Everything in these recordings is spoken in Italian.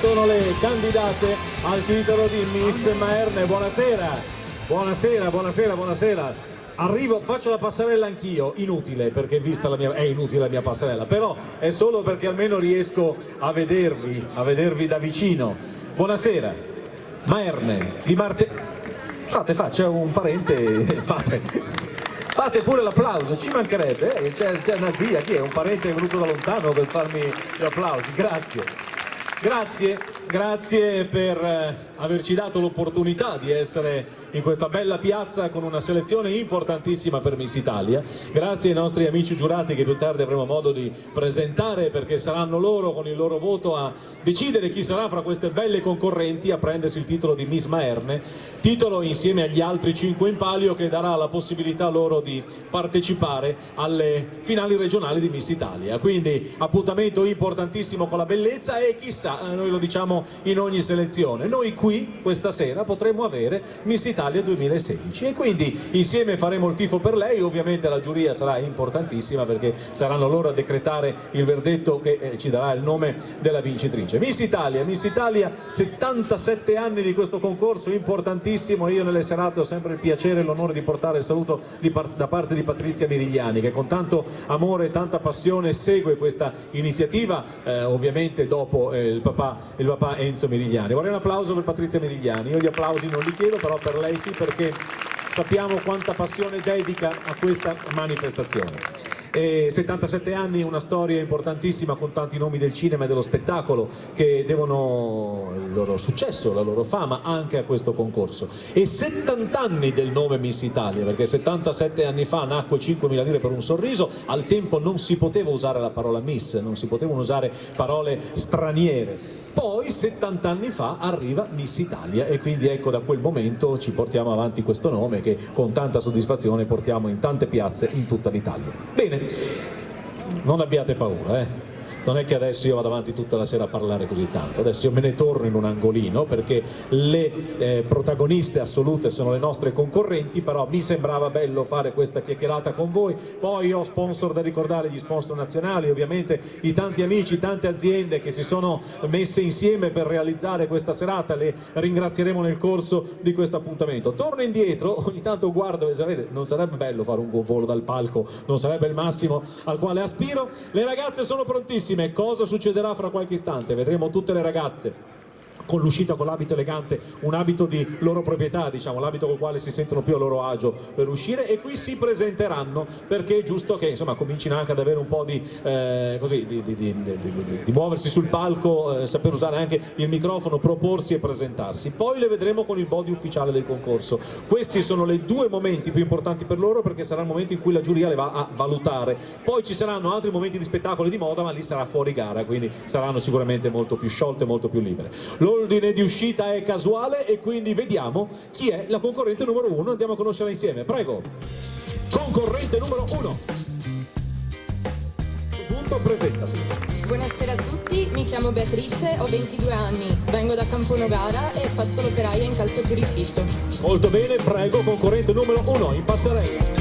sono le candidate al titolo di Miss Maerne. Buonasera, buonasera, buonasera, buonasera. Arrivo, faccio la passerella anch'io, inutile perché vista la mia, è inutile la mia passerella, però è solo perché almeno riesco a vedervi da vicino. Buonasera, Maerne di Marte. C'è un parente, fate pure l'applauso, ci mancherebbe, c'è una zia, chi è? Un parente venuto da lontano per farmi gli applausi, grazie per averci dato l'opportunità di essere in questa bella piazza con una selezione importantissima per Miss Italia. Grazie ai nostri amici giurati che più tardi avremo modo di presentare, perché saranno loro con il loro voto a decidere chi sarà fra queste belle concorrenti a prendersi il titolo di Miss Maerne, titolo insieme agli altri 5 in palio che darà la possibilità loro di partecipare alle finali regionali di Miss Italia. Quindi appuntamento importantissimo con la bellezza e chissà, noi lo diciamo in ogni selezione, noi qui questa sera potremo avere Miss Italia 2016 e quindi insieme faremo il tifo per lei. Ovviamente la giuria sarà importantissima perché saranno loro a decretare il verdetto che ci darà il nome della vincitrice. Miss Italia, 77 anni di questo concorso importantissimo. Io nelle serate ho sempre il piacere e l'onore di portare il saluto da parte di Patrizia Mirigliani, che con tanto amore e tanta passione segue questa iniziativa, ovviamente dopo il papà Enzo Mirigliani. Vorrei un applauso per Patrizia Mirigliani. Io gli applausi non li chiedo, però per lei sì, perché sappiamo quanta passione dedica a questa manifestazione. 77 anni, una storia importantissima con tanti nomi del cinema e dello spettacolo che devono il loro successo, la loro fama anche a questo concorso, e 70 anni del nome Miss Italia, perché 77 anni fa nacque 5.000 lire per un sorriso. Al tempo non si poteva usare la parola Miss, non si potevano usare parole straniere. Poi 70 anni fa arriva Miss Italia e quindi ecco, da quel momento ci portiamo avanti questo nome che con tanta soddisfazione portiamo in tante piazze in tutta l'Italia. Bene, non abbiate paura, non è che adesso io vado avanti tutta la sera a parlare così tanto, adesso io me ne torno in un angolino perché le protagoniste assolute sono le nostre concorrenti, però mi sembrava bello fare questa chiacchierata con voi. Poi ho sponsor da ricordare, gli sponsor nazionali, ovviamente i tanti amici, tante aziende che si sono messe insieme per realizzare questa serata, le ringrazieremo nel corso di questo appuntamento. Torno indietro, ogni tanto guardo, sapete, non sarebbe bello fare un volo dal palco, non sarebbe il massimo al quale aspiro. Le ragazze sono prontissime. Cosa succederà fra qualche istante? Vedremo tutte le ragazze con l'uscita con l'abito elegante, un abito di loro proprietà, diciamo, l'abito con il quale si sentono più a loro agio per uscire, e qui si presenteranno perché è giusto che insomma comincino anche ad avere un po' di muoversi sul palco, saper usare anche il microfono, proporsi e presentarsi. Poi le vedremo con il body ufficiale del concorso. Questi sono i 2 momenti più importanti per loro, perché sarà il momento in cui la giuria le va a valutare. Poi ci saranno altri momenti di spettacolo di moda, ma lì sarà fuori gara, quindi saranno sicuramente molto più sciolte, molto più libere. L'ordine di uscita è casuale e quindi vediamo chi è la concorrente numero 1. Andiamo a conoscerla insieme, prego. Concorrente numero 1. Punto, presentasi. Buonasera a tutti, mi chiamo Beatrice, ho 22 anni, vengo da Camponogara e faccio l'operaia in calzaturificio. Molto bene, prego, concorrente numero 1, in passerella.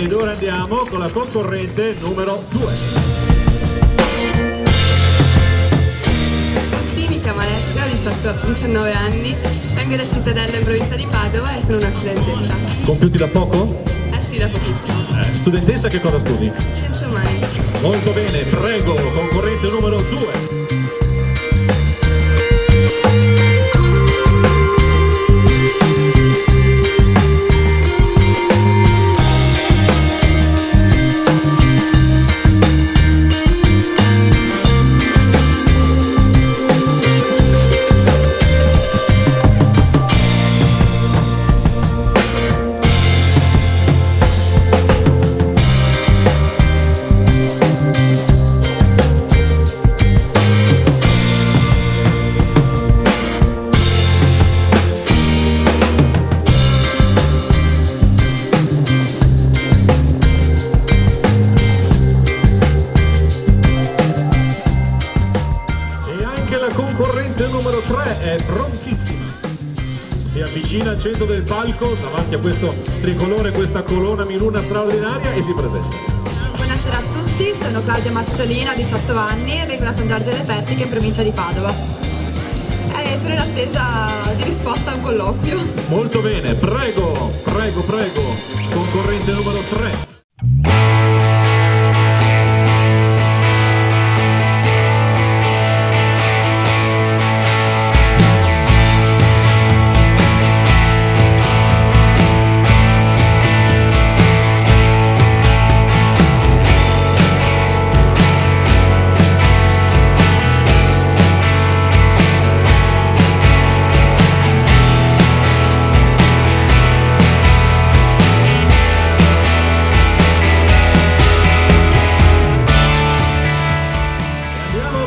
Ed ora andiamo con la concorrente numero 2. Ciao a tutti, mi chiamo Alessia, ho 19 anni, vengo da Cittadella in provincia di Padova e sono una studentessa. Compiuti da poco? Eh sì, da pochissimo. Studentessa, che cosa studi? Scienze umane. Molto bene, prego, concorrente numero 2. numero 3 è prontissima. Si avvicina al centro del palco, davanti a questo tricolore, questa colonna miluna straordinaria e si presenta. Buonasera a tutti, sono Claudia Mazzolina, 18 anni e vengo da San Giorgio delle Pertiche in provincia di Padova. Sono in attesa di risposta a un colloquio. Molto bene, prego, concorrente numero 3.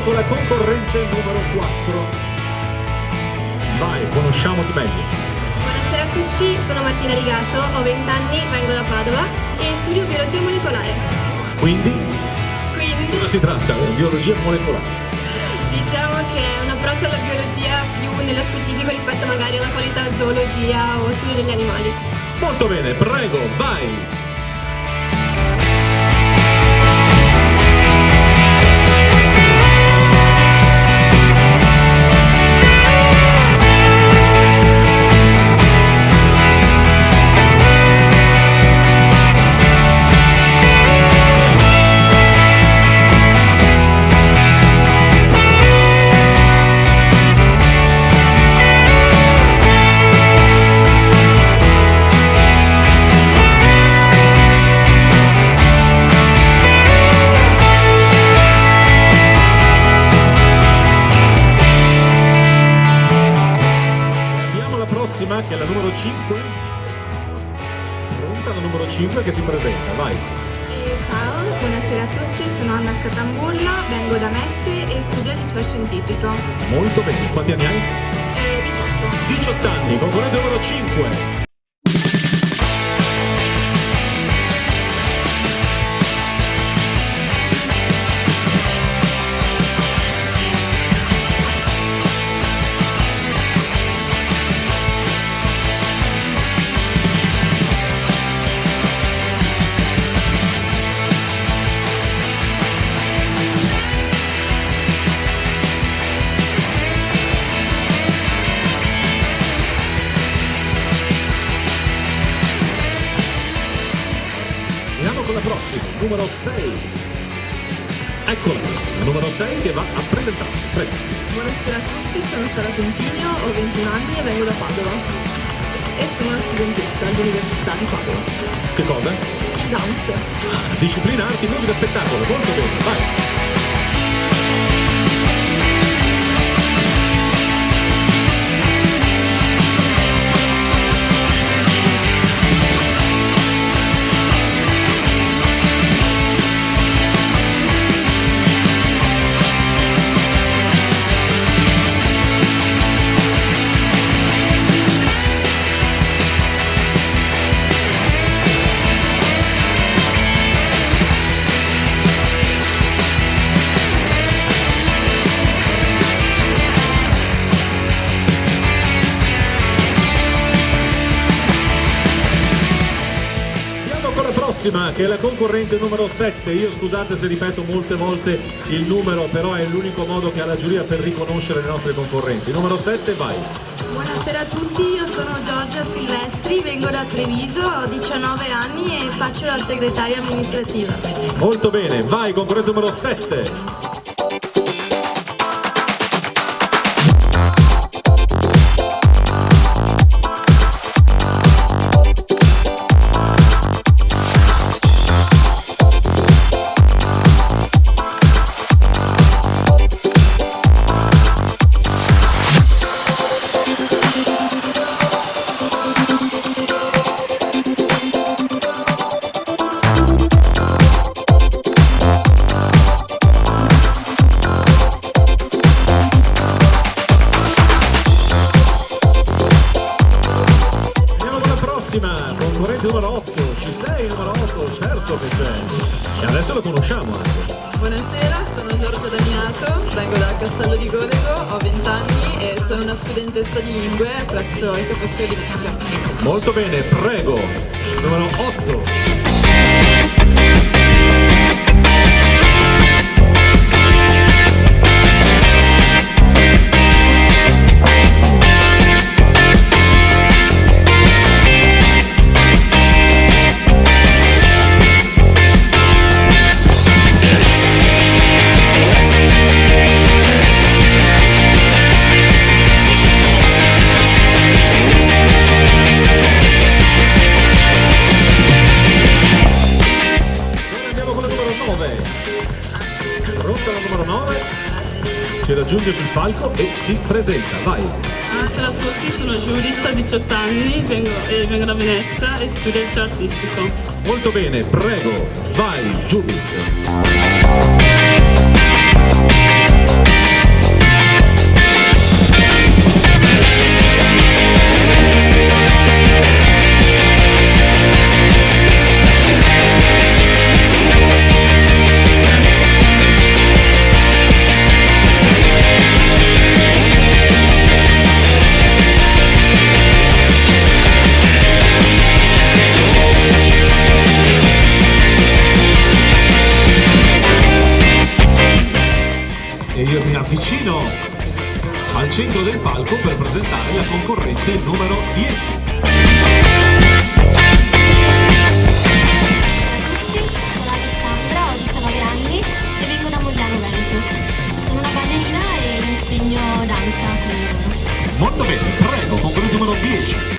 Con la concorrente numero 4. Vai, conosciamoti meglio. Buonasera a tutti, sono Martina Rigato, ho 20 anni, vengo da Padova e studio biologia molecolare. Quindi, Quindi cosa si tratta? Biologia molecolare. diciamo che è un approccio alla biologia più nello specifico rispetto magari alla solita zoologia o studio degli animali. Molto bene, prego, vai. Che è la numero 5. Pronta la numero 5 che si presenta, vai. Ciao, buonasera a tutti, sono Anna Scatambulla, vengo da Mestre e studio al liceo scientifico. Molto bene, quanti anni hai? 18. 18 anni, concorrente numero 5. Con la prossima, numero 6. Eccola, la numero 6 che va a presentarsi, prego. Buonasera a tutti, sono Sara Contigno, ho 21 anni e vengo da Padova. E sono una studentessa all'Università di Padova. Che cosa? Il Downs. Disciplina arti, musica, spettacolo, molto bene, vai. Che è la concorrente numero 7. Io scusate se ripeto molte volte il numero, però è l'unico modo che ha la giuria per riconoscere le nostre concorrenti. Numero 7, vai. Buonasera a tutti, io sono Giorgia Silvestri, vengo da Treviso, ho 19 anni e faccio la segretaria amministrativa. Molto bene, vai, concorrente numero 7. Concorrente numero 8, ci sei numero 8, certo che c'è. E adesso lo conosciamo anche. Buonasera, sono Giorgia Damiato, vengo da Castello di Gorego, ho 20 anni e sono una studentessa di lingue presso il Capo Scuola di Venezia. Molto bene, prego. Numero 8. Pronta la numero 9, ci raggiunge sul palco e si presenta, vai. Buonasera a tutti, sono Giuditta, ho 18 anni, vengo da Venezia e studio il liceo artistico. Molto bene, prego, vai Judith. E io mi avvicino al centro del palco per presentare la concorrente numero 10. Sono Alessandra, ho 19 anni e vengo da Mogliano Veneto. Sono una ballerina e insegno danza con loro. Molto bene, prego, concorrente numero 10.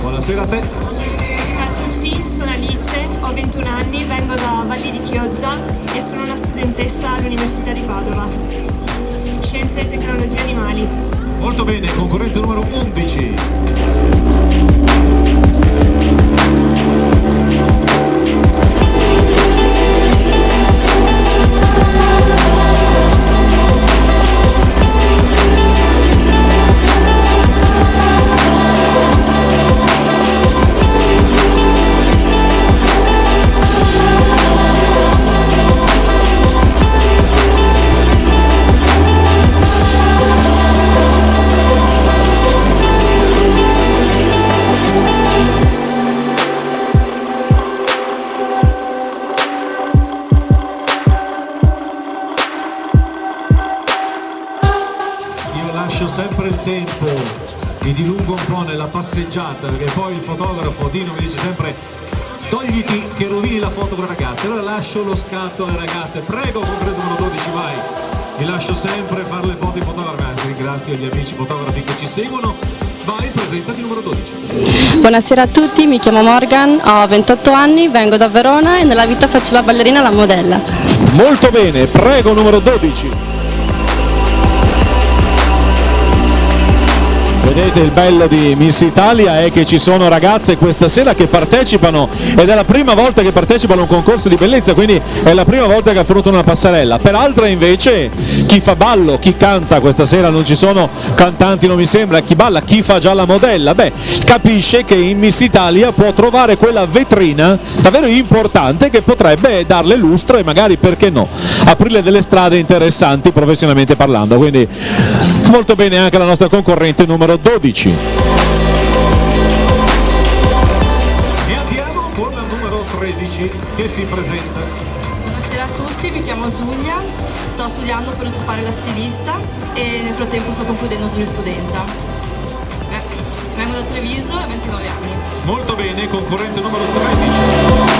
Buonasera a te. Ciao a tutti, sono Alice, ho 21 anni, vengo da Valli di Chioggia e sono una studentessa all'Università di Padova. Scienze e tecnologie animali. Molto bene, concorrente numero 11. Lascio sempre il tempo, mi dilungo un po' nella passeggiata perché poi il fotografo Dino mi dice sempre togliti che rovini la foto con le ragazze, allora lascio lo scatto alle ragazze. Prego, concorrente numero 12, vai. Vi lascio sempre fare le foto ai fotografi, ringrazio gli amici fotografi che ci seguono. Vai, presentati numero 12. Buonasera a tutti, mi chiamo Morgan, ho 28 anni, vengo da Verona e nella vita faccio la ballerina e la modella. Molto bene, prego numero 12. Vedete, il bello di Miss Italia è che ci sono ragazze questa sera che partecipano ed è la prima volta che partecipano a un concorso di bellezza, quindi è la prima volta che affrontano una passerella. Per altre invece chi fa ballo, chi canta, questa sera non ci sono cantanti non mi sembra, chi balla, chi fa già la modella, beh, capisce che in Miss Italia può trovare quella vetrina davvero importante che potrebbe darle lustro e magari, perché no, aprirle delle strade interessanti professionalmente parlando. Quindi molto bene anche la nostra concorrente numero 12. E andiamo con la numero 13 che si presenta. Buonasera a tutti, mi chiamo Giulia, sto studiando per fare la stilista e nel frattempo sto concludendo giurisprudenza. Vengo da Treviso e ho 29 anni. Molto bene, concorrente numero 13.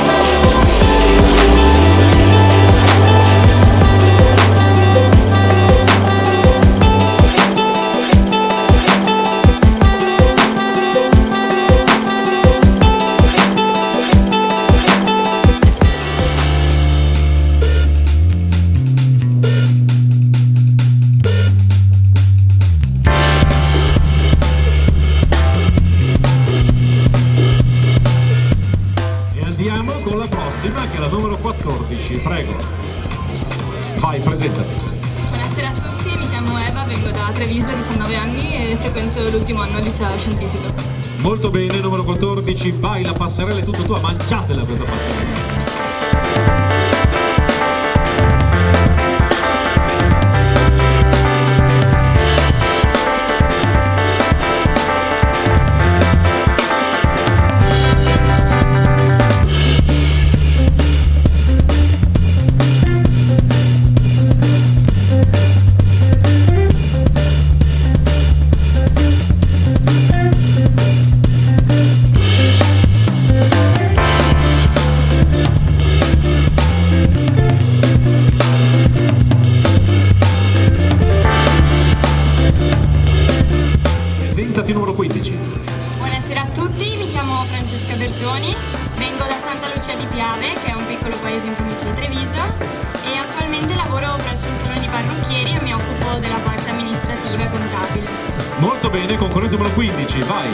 Andiamo con la prossima, che è la numero 14, prego. Vai, presentati. Buonasera a tutti, mi chiamo Eva, vengo da Treviso, 19 anni e frequento l'ultimo anno al liceo scientifico. Molto bene, numero 14, vai, la passerella è tutta tua, mangiatela questa passerella. Numero 15. Buonasera a tutti, mi chiamo Francesca Bertoni, vengo da Santa Lucia di Piave, che è un piccolo paese in provincia di Treviso, e attualmente lavoro presso un salone di parrucchieri e mi occupo della parte amministrativa e contabile. Molto bene, concorrente numero 15, vai.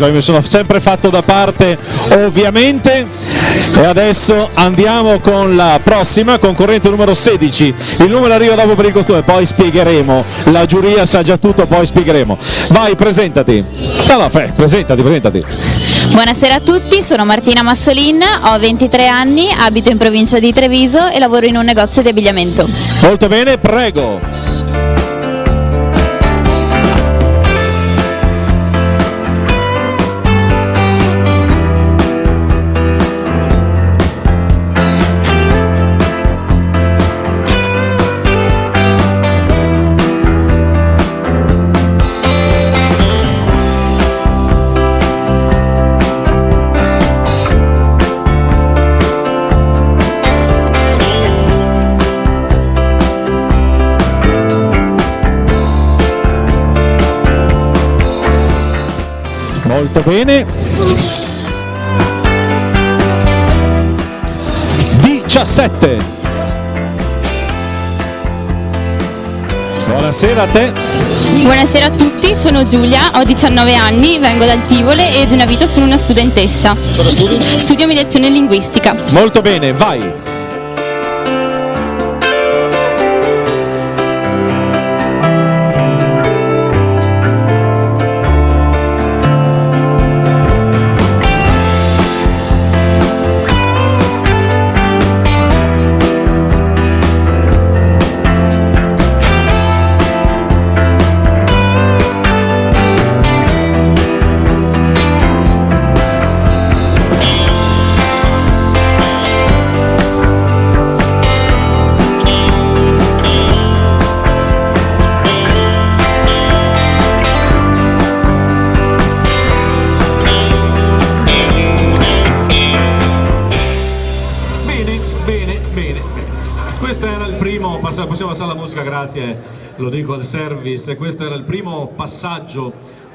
Mi sono sempre fatto da parte, ovviamente, e adesso andiamo con la prossima, concorrente numero 16. Il numero arriva dopo per il costume, poi spiegheremo, la giuria sa già tutto, poi spiegheremo. Vai, presentati. Presentati. Buonasera a tutti, sono Martina Massolin, ho 23 anni, abito in provincia di Treviso e lavoro in un negozio di abbigliamento. Molto bene, prego. Molto bene. 17. Buonasera a te. Buonasera a tutti, sono Giulia, ho 19 anni, vengo dal Tivole ed una vita sono una studentessa. Cosa studi? Studio mediazione linguistica. Molto bene, vai. Possiamo passare alla musica, grazie, lo dico al service. Questo era il primo passaggio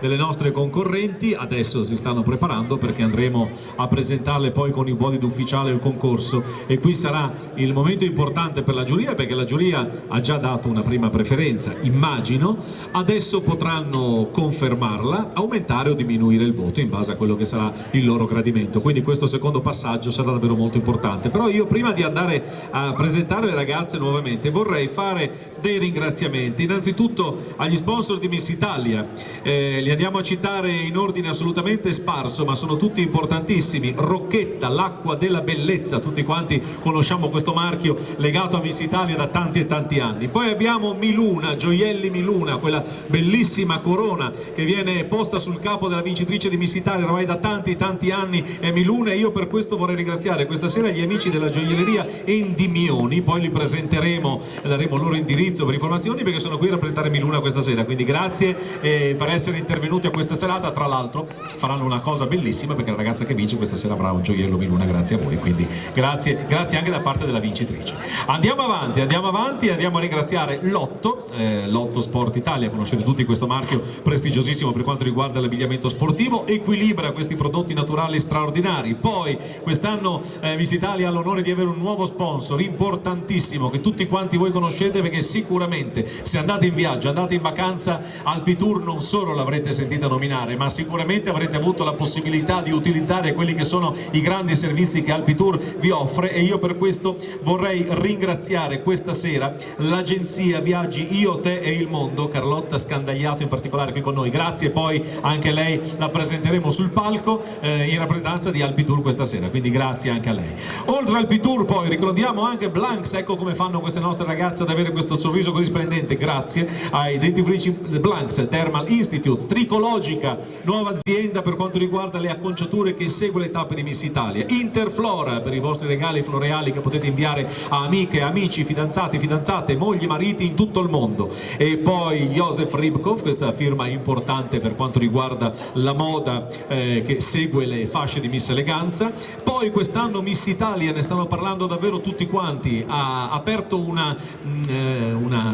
delle nostre concorrenti. Adesso si stanno preparando perché andremo a presentarle poi con il bolide ufficiale il concorso, e qui sarà il momento importante per la giuria, perché la giuria ha già dato una prima preferenza, immagino. Adesso potranno confermarla, aumentare o diminuire il voto in base a quello che sarà il loro gradimento, quindi questo secondo passaggio sarà davvero molto importante. Però io, prima di andare a presentare le ragazze nuovamente, vorrei fare dei ringraziamenti innanzitutto agli sponsor di Miss Italia. Li andiamo a citare in ordine assolutamente sparso, ma sono tutti importantissimi. Rocchetta, l'acqua della bellezza, tutti quanti conosciamo questo marchio legato a Miss Italia da tanti e tanti anni. Poi abbiamo Miluna, Gioielli Miluna, quella bellissima corona che viene posta sul capo della vincitrice di Miss Italia ormai da tanti anni, è Miluna, e io per questo vorrei ringraziare questa sera gli amici della gioielleria Endimioni. Poi li presenteremo, daremo il loro indirizzo per informazioni, perché sono qui a rappresentare Miluna questa sera, quindi grazie per essere intervenuti a questa serata. Tra l'altro faranno una cosa bellissima, perché la ragazza che vince questa sera avrà un gioiello Miluna grazie a voi, quindi grazie anche da parte della vincitrice. Andiamo avanti, andiamo a ringraziare Lotto, Lotto Sport Italia, conoscete tutti questo marchio prestigiosissimo per quanto riguarda l'abbigliamento sportivo, equilibra questi prodotti naturali straordinari. Poi quest'anno Miss Italia ha l'onore di avere un nuovo sponsor importantissimo che tutti quanti voi conoscete, perché sicuramente se andate in viaggio, andate in vacanza, Alpitour non solo l'avrete sentita nominare, ma sicuramente avrete avuto la possibilità di utilizzare quelli che sono i grandi servizi che Alpitour vi offre, e io per questo vorrei ringraziare questa sera l'agenzia Viaggi Io, Te e il Mondo, Carlotta Scandagliato in particolare qui con noi, grazie. Poi anche lei la presenteremo sul palco in rappresentanza di Alpitour questa sera, quindi grazie anche a lei. Oltre a Alpitour poi ricordiamo anche Blanks, ecco come fanno queste nostre ragazze ad avere questo sorriso così splendente, grazie ai dentifrici Blanks, Thermal Institute, Tricologica, nuova azienda per quanto riguarda le acconciature che segue le tappe di Miss Italia, Interflora per i vostri regali floreali che potete inviare a amiche, amici, fidanzati, fidanzate, mogli, mariti in tutto il mondo, e poi Josef Ribkov, questa firma importante per quanto riguarda la moda che segue le fasce di Miss Eleganza. Poi quest'anno Miss Italia, ne stanno parlando davvero tutti quanti, ha aperto una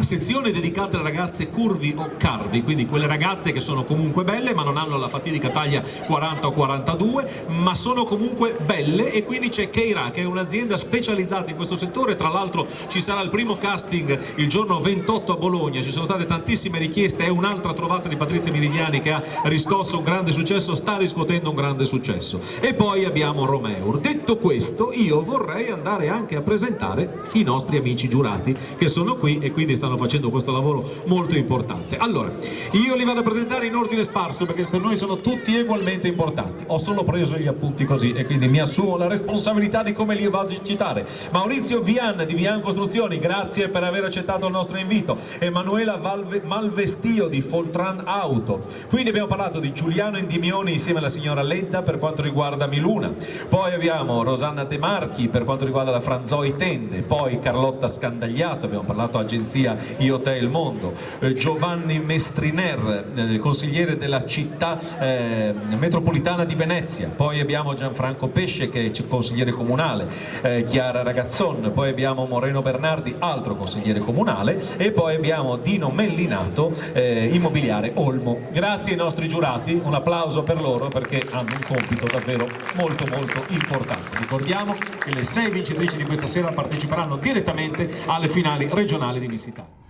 sezione dedicata alle ragazze curvi o carvi, quindi quelle ragazze che sono comunque belle ma non hanno la fatidica taglia 40 o 42, ma sono comunque belle, e quindi c'è Keira che è un'azienda specializzata in questo settore. Tra l'altro ci sarà il primo casting il giorno 28 a Bologna, ci sono state tantissime richieste, è un'altra trovata di Patrizia Mirigliani che ha riscosso un grande successo, sta riscuotendo un grande successo. E poi abbiamo Romeur. Detto questo, io vorrei andare anche a presentare i nostri amici giurati che sono qui e quindi stanno facendo questo lavoro molto importante. Allora, io li vado a presentare in ordine sparso perché per noi sono tutti ugualmente importanti. Ho solo preso gli appunti così e quindi mi assumo la responsabilità di come li vado a citare. Maurizio Vian di Vian Costruzioni, grazie per aver accettato il nostro invito. Emanuela Malvestio di Foltran Auto. Quindi abbiamo parlato di Giuliano Endimioni insieme alla signora Ledda per quanto riguarda Miluna. Poi abbiamo Rosanna De Marchi per quanto riguarda la Franzoi Tende. Poi Carlotta Scandagliato, abbiamo parlato agenzia Io, Te e il Mondo. Giovanni Mestriner, consigliere della città metropolitana di Venezia. Poi abbiamo Gianfranco Pesce che è consigliere comunale, Chiara Ragazzon. Poi abbiamo Moreno Bernardi, altro consigliere comunale, e poi abbiamo Dino Mellinato, immobiliare Olmo. Grazie ai nostri giurati, un applauso per loro perché hanno un compito davvero molto importante. Ricordiamo che le 6 vincitrici di questa sera parteciperanno direttamente alle finali regionali di Miss Italia.